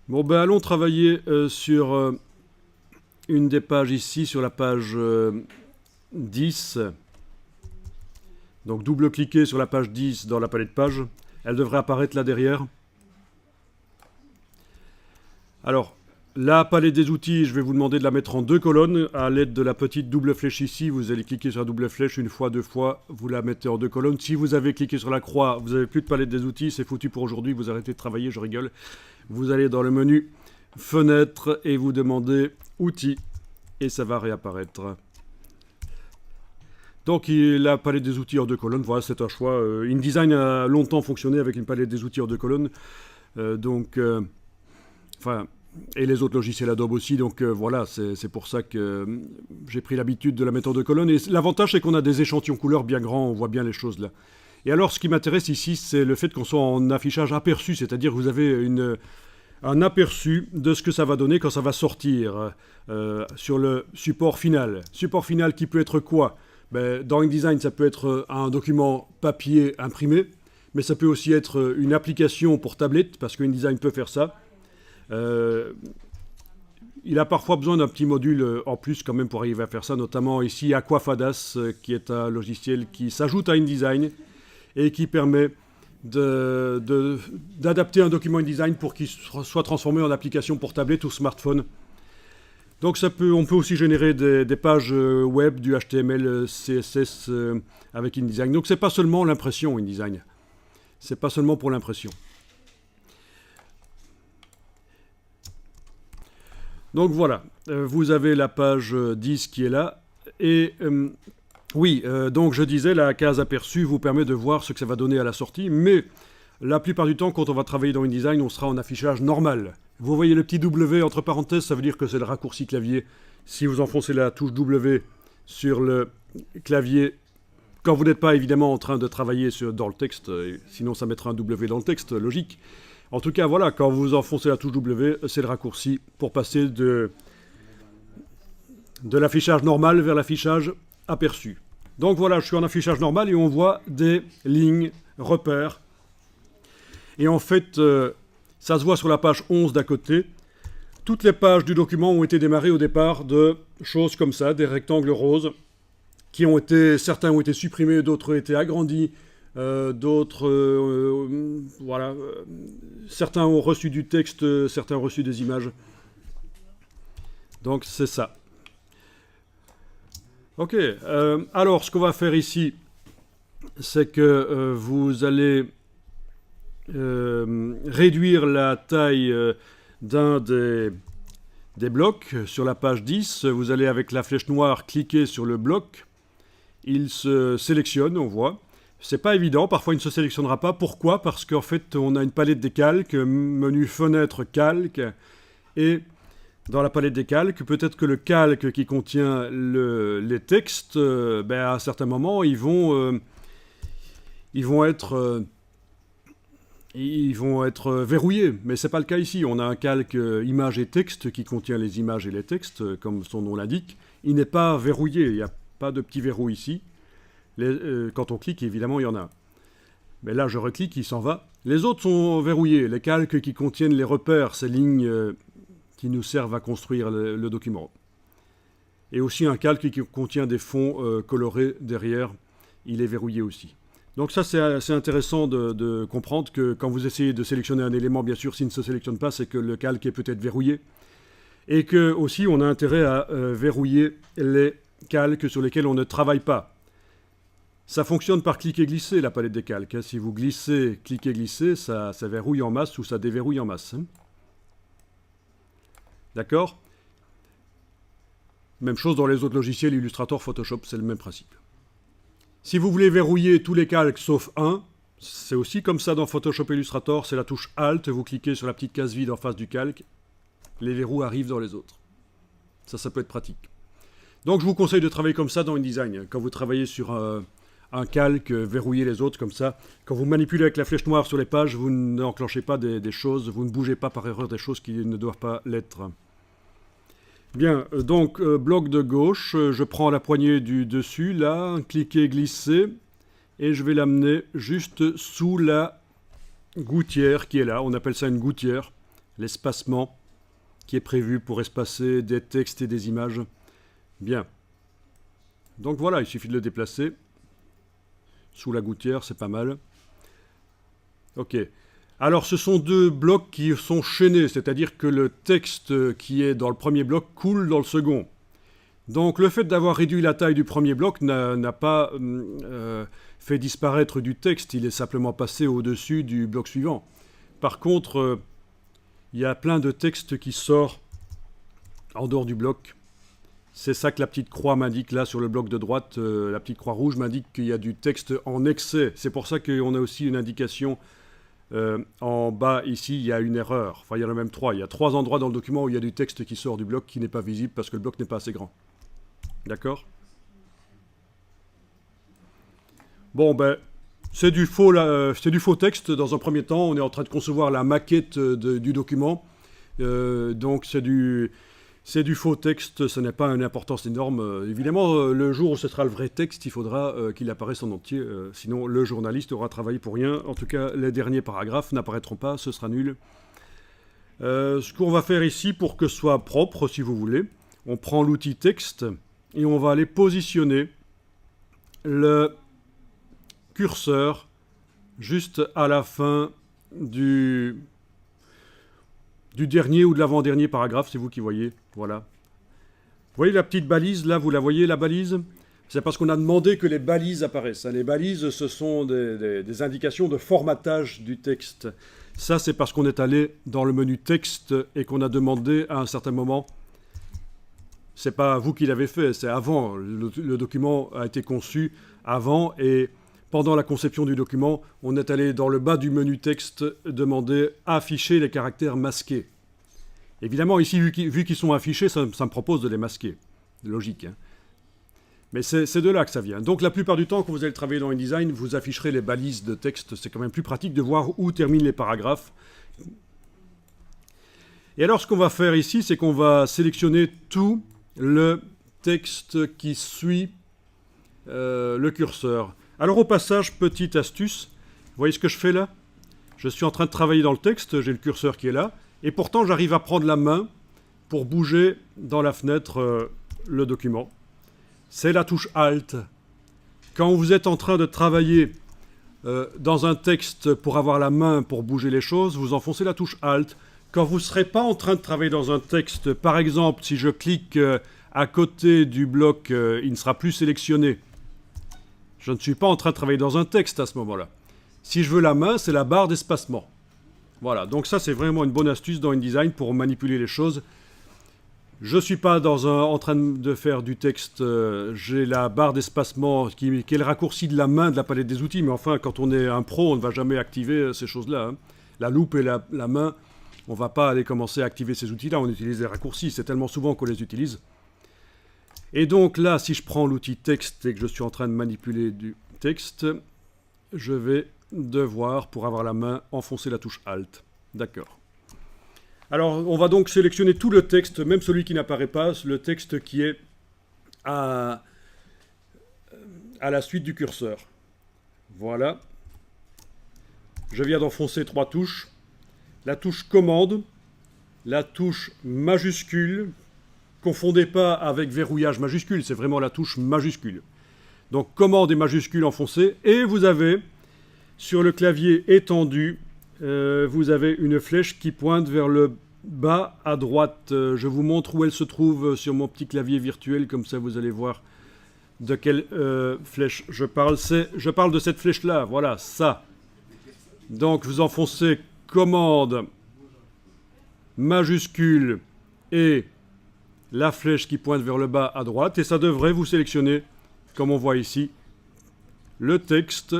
Bon, ben allons travailler sur une des pages ici, sur la page 10. Donc double-cliquez sur la page 10 dans la palette page. Elle devrait apparaître là derrière. Alors, la palette des outils, je vais vous demander de la mettre en deux colonnes. À l'aide de la petite double flèche ici, vous allez cliquer sur la double flèche une fois, deux fois, vous la mettez en deux colonnes. Si vous avez cliqué sur la croix, vous n'avez plus de palette des outils, c'est foutu pour aujourd'hui, vous arrêtez de travailler, je rigole. Vous allez dans le menu Fenêtre et vous demandez Outils et ça va réapparaître. Donc la palette des outils en deux colonnes, voilà, c'est un choix. InDesign a longtemps fonctionné avec une palette des outils en deux colonnes. Et les autres logiciels Adobe aussi, donc voilà, c'est pour ça que j'ai pris l'habitude de la mettre en deux colonnes. Et l'avantage, c'est qu'on a des échantillons couleurs bien grands, on voit bien les choses là. Et alors, ce qui m'intéresse ici, c'est le fait qu'on soit en affichage aperçu, c'est-à-dire que vous avez un aperçu de ce que ça va donner quand ça va sortir sur le support final. Support final qui peut être quoi? Dans InDesign, ça peut être un document papier imprimé, mais ça peut aussi être une application pour tablette, parce que InDesign peut faire ça. Il a parfois besoin d'un petit module en plus quand même pour arriver à faire ça, notamment ici Aquafadas, qui est un logiciel qui s'ajoute à InDesign et qui permet d'adapter un document InDesign pour qu'il soit transformé en application pour tablette ou smartphone. Donc on peut aussi générer des pages web, du HTML, CSS avec InDesign. Donc c'est pas seulement l'impression InDesign. C'est pas seulement pour l'impression. Donc voilà, vous avez la page 10 qui est là. Et donc je disais, la case aperçu vous permet de voir ce que ça va donner à la sortie. Mais la plupart du temps, quand on va travailler dans InDesign, on sera en affichage normal. Vous voyez le petit W entre parenthèses, ça veut dire que c'est le raccourci clavier. Si vous enfoncez la touche W sur le clavier, quand vous n'êtes pas évidemment en train de travailler dans le texte, sinon ça mettra un W dans le texte, logique. En tout cas, voilà, quand vous enfoncez la touche W, c'est le raccourci pour passer de l'affichage normal vers l'affichage aperçu. Donc voilà, je suis en affichage normal et on voit des lignes, repères. Et en fait, ça se voit sur la page 11 d'à côté. Toutes les pages du document ont été démarrées au départ de choses comme ça, des rectangles roses, certains ont été supprimés, d'autres ont été agrandis, certains ont reçu du texte, certains ont reçu des images. Donc c'est ça. Ok, alors ce qu'on va faire ici, c'est que vous allez réduire la taille d'un des blocs sur la page 10. Vous allez avec la flèche noire cliquer sur le bloc. Il se sélectionne, on voit. C'est pas évident, parfois il ne se sélectionnera pas. Pourquoi? Parce qu'en fait on a une palette des calques, menu fenêtre calque, et dans la palette des calques, peut-être que le calque qui contient les textes, à un certain moment ils vont être verrouillés, mais c'est pas le cas ici. On a un calque images et texte qui contient les images et les textes, comme son nom l'indique. Il n'est pas verrouillé, il n'y a pas de petit verrou ici. Quand on clique, évidemment, il y en a. Mais là, je reclique, il s'en va. Les autres sont verrouillés. Les calques qui contiennent les repères, ces lignes qui nous servent à construire le document. Et aussi un calque qui contient des fonds colorés derrière, il est verrouillé aussi. Donc ça, c'est intéressant de comprendre que quand vous essayez de sélectionner un élément, bien sûr, s'il ne se sélectionne pas, c'est que le calque est peut-être verrouillé. Et que aussi, on a intérêt à verrouiller les calques sur lesquels on ne travaille pas. Ça fonctionne par cliquer-glisser, la palette des calques. Si vous glissez, cliquez-glisser, ça verrouille en masse ou ça déverrouille en masse. D'accord? Même chose dans les autres logiciels, Illustrator, Photoshop, c'est le même principe. Si vous voulez verrouiller tous les calques sauf un, c'est aussi comme ça dans Photoshop Illustrator, c'est la touche Alt, vous cliquez sur la petite case vide en face du calque, les verrous arrivent dans les autres. Ça peut être pratique. Donc je vous conseille de travailler comme ça dans InDesign. Quand vous travaillez sur un calque, verrouillez les autres comme ça. Quand vous manipulez avec la flèche noire sur les pages, vous n'enclenchez pas des choses, vous ne bougez pas par erreur des choses qui ne doivent pas l'être. Bien, donc bloc de gauche, je prends la poignée du dessus, là, cliquez, glissez, et je vais l'amener juste sous la gouttière qui est là, on appelle ça une gouttière. l'espacement qui est prévu pour espacer des textes et des images. Bien. Donc voilà, il suffit de le déplacer. Sous la gouttière, c'est pas mal. Ok. Alors ce sont deux blocs qui sont chaînés, c'est-à-dire que le texte qui est dans le premier bloc coule dans le second. Donc le fait d'avoir réduit la taille du premier bloc n'a pas fait disparaître du texte, il est simplement passé au-dessus du bloc suivant. Par contre, il y a plein de texte qui sort en dehors du bloc. C'est ça que la petite croix m'indique là sur le bloc de droite. La petite croix rouge m'indique qu'il y a du texte en excès. C'est pour ça qu'on a aussi une indication en bas ici, il y a une erreur. Enfin, il y en a même trois. Il y a 3 endroits dans le document où il y a du texte qui sort du bloc qui n'est pas visible parce que le bloc n'est pas assez grand. D'accord? Bon, ben, c'est du faux texte dans un premier temps. On est en train de concevoir la maquette du document. Donc, c'est du faux texte. Ce n'est pas une importance énorme. Évidemment, le jour où ce sera le vrai texte, il faudra qu'il apparaisse en entier. Sinon, le journaliste aura travaillé pour rien. En tout cas, les derniers paragraphes n'apparaîtront pas. Ce sera nul. Ce qu'on va faire ici, pour que ce soit propre, si vous voulez, on prend l'outil texte et on va aller positionner le curseur juste à la fin du dernier ou de l'avant-dernier paragraphe, c'est vous qui voyez. Voilà. Vous voyez la petite balise, là, vous la voyez, la balise? C'est parce qu'on a demandé que les balises apparaissent. Les balises, ce sont des indications de formatage du texte. Ça, c'est parce qu'on est allé dans le menu texte et qu'on a demandé à un certain moment. C'est pas vous qui l'avez fait, c'est avant. Le document a été conçu avant et pendant la conception du document, on est allé dans le bas du menu texte demander afficher les caractères masqués. Évidemment, ici, vu qu'ils sont affichés, ça me propose de les masquer. Logique. Hein. Mais c'est de là que ça vient. Donc la plupart du temps, quand vous allez travailler dans InDesign, vous afficherez les balises de texte. C'est quand même plus pratique de voir où terminent les paragraphes. Et alors, ce qu'on va faire ici, c'est qu'on va sélectionner tout le texte qui suit le curseur. Alors au passage, petite astuce, vous voyez ce que je fais là? Je suis en train de travailler dans le texte, j'ai le curseur qui est là, et pourtant j'arrive à prendre la main pour bouger dans la fenêtre le document. C'est la touche Alt. Quand vous êtes en train de travailler dans un texte pour avoir la main pour bouger les choses, vous enfoncez la touche Alt. Quand vous ne serez pas en train de travailler dans un texte, par exemple, si je clique à côté du bloc, il ne sera plus sélectionné. Je ne suis pas en train de travailler dans un texte à ce moment-là. Si je veux la main, c'est la barre d'espacement. Voilà, donc ça c'est vraiment une bonne astuce dans InDesign pour manipuler les choses. Je ne suis pas en train de faire du texte, j'ai la barre d'espacement qui est le raccourci de la main de la palette des outils, mais enfin quand on est un pro, on ne va jamais activer ces choses-là. Hein. La loupe et la main, on ne va pas aller commencer à activer ces outils-là, on utilise les raccourcis, c'est tellement souvent qu'on les utilise. Et donc là, si je prends l'outil texte et que je suis en train de manipuler du texte, je vais devoir, pour avoir la main, enfoncer la touche Alt. D'accord. Alors, on va donc sélectionner tout le texte, même celui qui n'apparaît pas, le texte qui est à la suite du curseur. Voilà. Je viens d'enfoncer 3 touches. La touche commande, la touche majuscule. Confondez pas avec verrouillage majuscule, c'est vraiment la touche majuscule. Donc commande et majuscule enfoncée, et vous avez sur le clavier étendu, vous avez une flèche qui pointe vers le bas à droite. Je vous montre où elle se trouve sur mon petit clavier virtuel, comme ça vous allez voir de quelle flèche je parle. Je parle de cette flèche-là, voilà, ça. Donc vous enfoncez commande majuscule et la flèche qui pointe vers le bas à droite, et ça devrait vous sélectionner, comme on voit ici, le texte,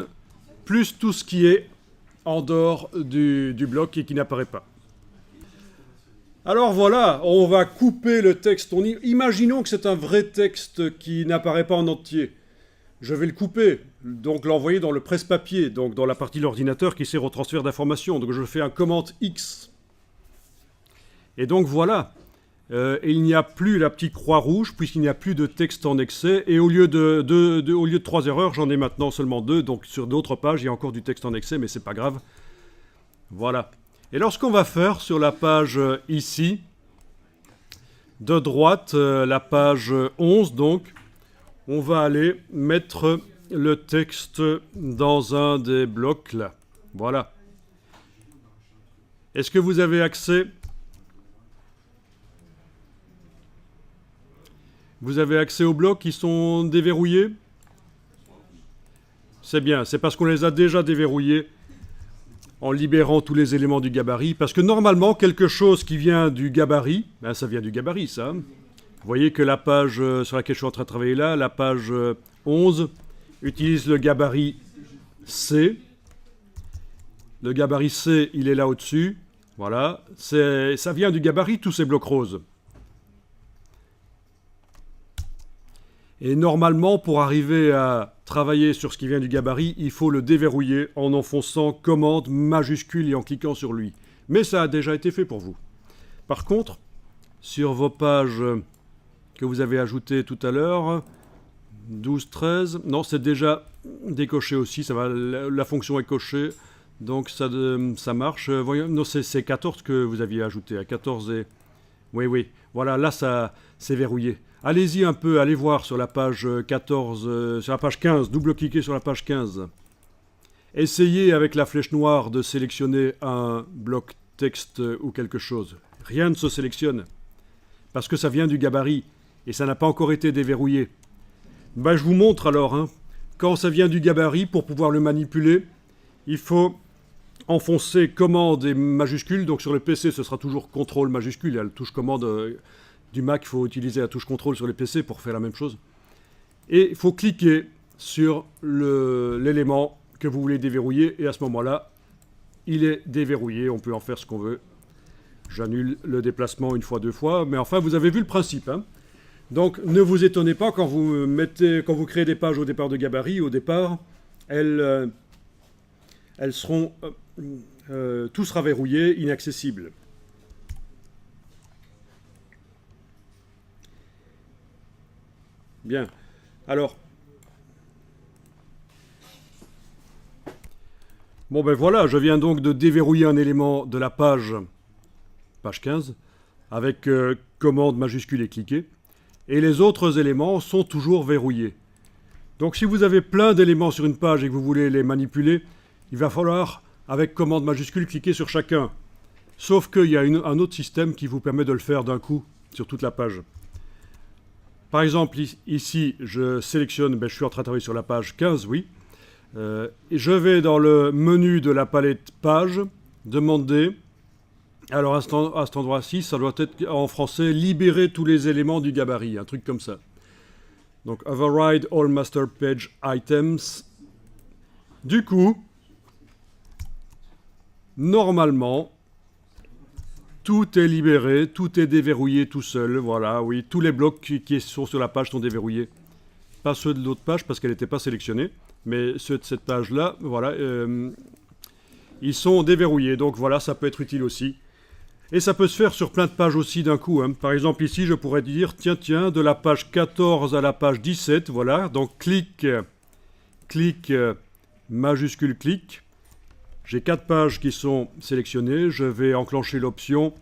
plus tout ce qui est en dehors du bloc et qui n'apparaît pas. Alors voilà, on va couper le texte. Imaginons que c'est un vrai texte qui n'apparaît pas en entier. Je vais le couper, donc l'envoyer dans le presse-papier, donc dans la partie de l'ordinateur qui sert au transfert d'informations. Donc je fais un commande X. Et donc voilà. Et il n'y a plus la petite croix rouge puisqu'il n'y a plus de texte en excès. Et au lieu de 3 erreurs, j'en ai maintenant seulement 2. Donc sur d'autres pages, il y a encore du texte en excès, mais c'est pas grave. Voilà. Et lorsqu'on va faire sur la page ici, de droite, la page 11 donc, on va aller mettre le texte dans un des blocs là. Voilà. Est-ce que vous avez accès? Vous avez accès aux blocs qui sont déverrouillés? C'est bien, c'est parce qu'on les a déjà déverrouillés en libérant tous les éléments du gabarit. Parce que normalement, quelque chose qui vient du gabarit, ben ça vient du gabarit ça. Vous voyez que la page sur laquelle je suis en train de travailler là, la page 11, utilise le gabarit C. Le gabarit C, il est là au-dessus. Voilà, ça vient du gabarit, tous ces blocs roses. Et normalement, pour arriver à travailler sur ce qui vient du gabarit, il faut le déverrouiller en enfonçant commande majuscule et en cliquant sur lui. Mais ça a déjà été fait pour vous. Par contre, sur vos pages que vous avez ajoutées tout à l'heure, 12, 13, non, c'est déjà décoché aussi, ça va, la fonction est cochée, donc ça marche. Voyons, non, c'est 14 que vous aviez ajouté, à 14 et... Oui, voilà, là, ça c'est verrouillé. Allez-y un peu, allez voir sur la page 14, sur la page 15, double-cliquez sur la page 15. Essayez avec la flèche noire de sélectionner un bloc texte ou quelque chose. Rien ne se sélectionne, parce que ça vient du gabarit, et ça n'a pas encore été déverrouillé. Ben, je vous montre alors, hein. Quand ça vient du gabarit, pour pouvoir le manipuler, il faut enfoncer commande et majuscule, donc sur le PC ce sera toujours contrôle majuscule, il y a la touche commande du Mac, il faut utiliser la touche contrôle sur les PC pour faire la même chose. Et il faut cliquer sur l'élément que vous voulez déverrouiller, et à ce moment-là, il est déverrouillé, on peut en faire ce qu'on veut. J'annule le déplacement une fois, deux fois, mais enfin vous avez vu le principe, hein. Donc ne vous étonnez pas quand vous créez des pages au départ de gabarit, au départ, elles seront... tout sera verrouillé, inaccessible. Bien. Alors. Bon ben voilà, je viens donc de déverrouiller un élément de la page 15, avec commande majuscule et cliquer. Et les autres éléments sont toujours verrouillés. Donc si vous avez plein d'éléments sur une page et que vous voulez les manipuler, il va falloir, avec commande majuscule, cliquer sur chacun. Sauf qu'il y a un autre système qui vous permet de le faire d'un coup sur toute la page. Par exemple, ici, je sélectionne, je suis en train de travailler sur la page 15, oui. Et je vais dans le menu de la palette page, demander, alors à cet endroit-ci, ça doit être en français, libérer tous les éléments du gabarit, un truc comme ça. Donc, override all master page items. Du coup, normalement, tout est libéré, tout est déverrouillé tout seul, voilà, oui. Tous les blocs qui sont sur la page sont déverrouillés. Pas ceux de l'autre page parce qu'elle n'était pas sélectionnée, mais ceux de cette page-là, voilà, ils sont déverrouillés. Donc voilà, ça peut être utile aussi. Et ça peut se faire sur plein de pages aussi d'un coup, hein. Par exemple, ici, je pourrais dire, tiens, de la page 14 à la page 17, voilà. Donc clic, majuscule, clic. J'ai 4 pages qui sont sélectionnées. Je vais enclencher l'option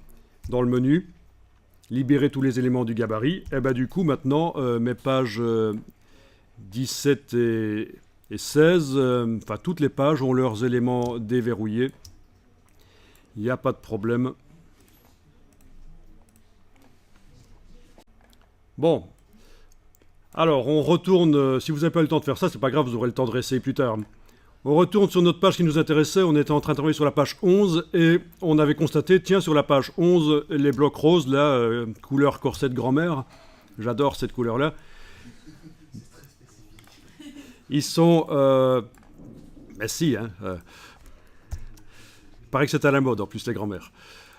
dans le menu, libérer tous les éléments du gabarit. Et bien du coup, maintenant, mes pages 17 et 16, enfin toutes les pages ont leurs éléments déverrouillés. Il n'y a pas de problème. Bon. Alors, on retourne. Si vous n'avez pas eu le temps de faire ça, c'est pas grave, vous aurez le temps de réessayer plus tard. On retourne sur notre page qui nous intéressait, on était en train de travailler sur la page 11 et on avait constaté, tiens, sur la page 11, les blocs roses, là, couleur corset de grand-mère, j'adore cette couleur-là, ils sont... mais si, hein, paraît que c'est à la mode en plus, les grand-mères.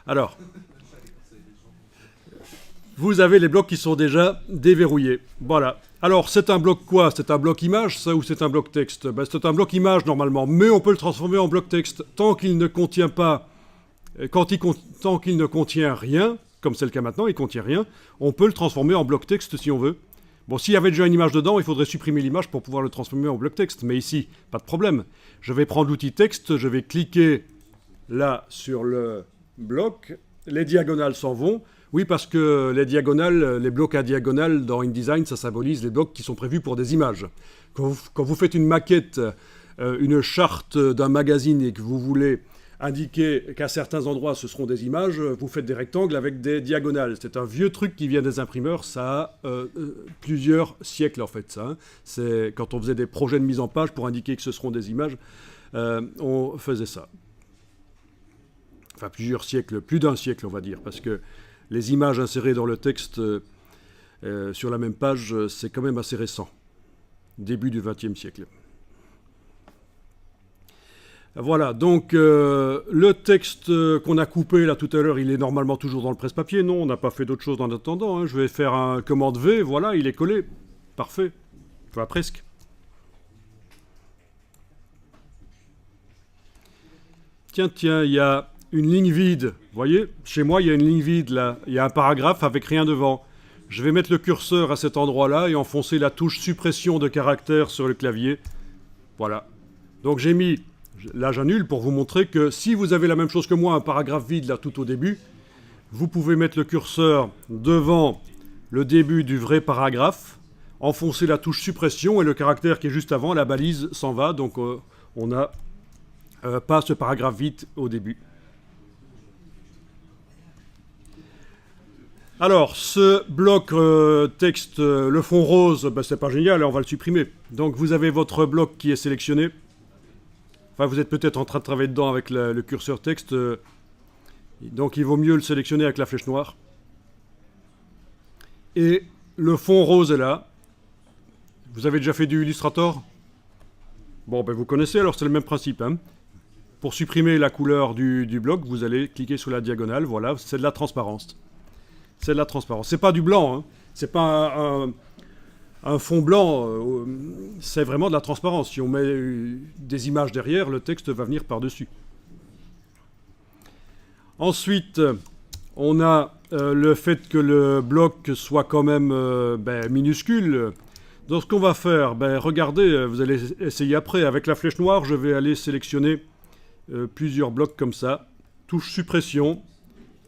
Alors, vous avez les blocs qui sont déjà déverrouillés, voilà. Alors, c'est un bloc quoi? C'est un bloc image, ça, ou c'est un bloc texte? C'est un bloc image, normalement, mais on peut le transformer en bloc texte. Tant qu'il ne contient pas... Tant qu'il ne contient rien, comme c'est le cas maintenant, il ne contient rien, on peut le transformer en bloc texte si on veut. Bon, s'il y avait déjà une image dedans, il faudrait supprimer l'image pour pouvoir le transformer en bloc texte. Mais ici, pas de problème. Je vais prendre l'outil texte, je vais cliquer là sur le bloc, les diagonales s'en vont. Oui, parce que les diagonales, les blocs à diagonale dans InDesign, ça symbolise les blocs qui sont prévus pour des images. Quand vous faites une maquette, une charte d'un magazine et que vous voulez indiquer qu'à certains endroits ce seront des images, vous faites des rectangles avec des diagonales. C'est un vieux truc qui vient des imprimeurs, ça a plusieurs siècles en fait. Ça, hein. C'est quand on faisait des projets de mise en page pour indiquer que ce seront des images, on faisait ça. Enfin plusieurs siècles, plus d'un siècle on va dire, parce que les images insérées dans le texte sur la même page, c'est quand même assez récent, début du XXe siècle. Voilà, donc le texte qu'on a coupé là tout à l'heure, il est normalement toujours dans le presse-papier. Non, on n'a pas fait d'autre chose en attendant. Hein. Je vais faire un commande V, voilà, il est collé. Parfait. Enfin, presque. Tiens, il y a une ligne vide. Vous voyez, chez moi, il y a une ligne vide là. Il y a un paragraphe avec rien devant. Je vais mettre le curseur à cet endroit-là et enfoncer la touche suppression de caractère sur le clavier. Voilà. Donc j'ai mis... Là, j'annule pour vous montrer que si vous avez la même chose que moi, un paragraphe vide là tout au début, vous pouvez mettre le curseur devant le début du vrai paragraphe, enfoncer la touche suppression et le caractère qui est juste avant, la balise s'en va, donc on n'a pas ce paragraphe vide au début. Alors, ce bloc texte, le fond rose, ben, c'est pas génial, on va le supprimer. Donc vous avez votre bloc qui est sélectionné. Enfin, vous êtes peut-être en train de travailler dedans avec le curseur texte. Donc, il vaut mieux le sélectionner avec la flèche noire. Et le fond rose est là. Vous avez déjà fait du Illustrator? Bon, ben vous connaissez, alors c'est le même principe. Hein. Pour supprimer la couleur du bloc, vous allez cliquer sur la diagonale. Voilà, c'est de la transparence. C'est de la transparence. C'est pas du blanc. Hein. C'est pas un fond blanc, c'est vraiment de la transparence. Si on met des images derrière, le texte va venir par-dessus. Ensuite, on a le fait que le bloc soit quand même minuscule. Donc ce qu'on va faire, regardez, vous allez essayer après. Avec la flèche noire, je vais aller sélectionner plusieurs blocs comme ça. Touche suppression,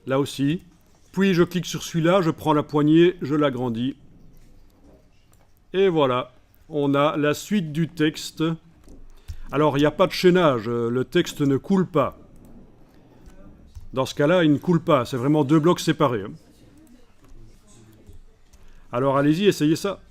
là aussi. Puis je clique sur celui-là, je prends la poignée, je l'agrandis. Et voilà, on a la suite du texte. Alors, il n'y a pas de chaînage, le texte ne coule pas. Dans ce cas-là, il ne coule pas, c'est vraiment deux blocs séparés. Alors, allez-y, essayez ça.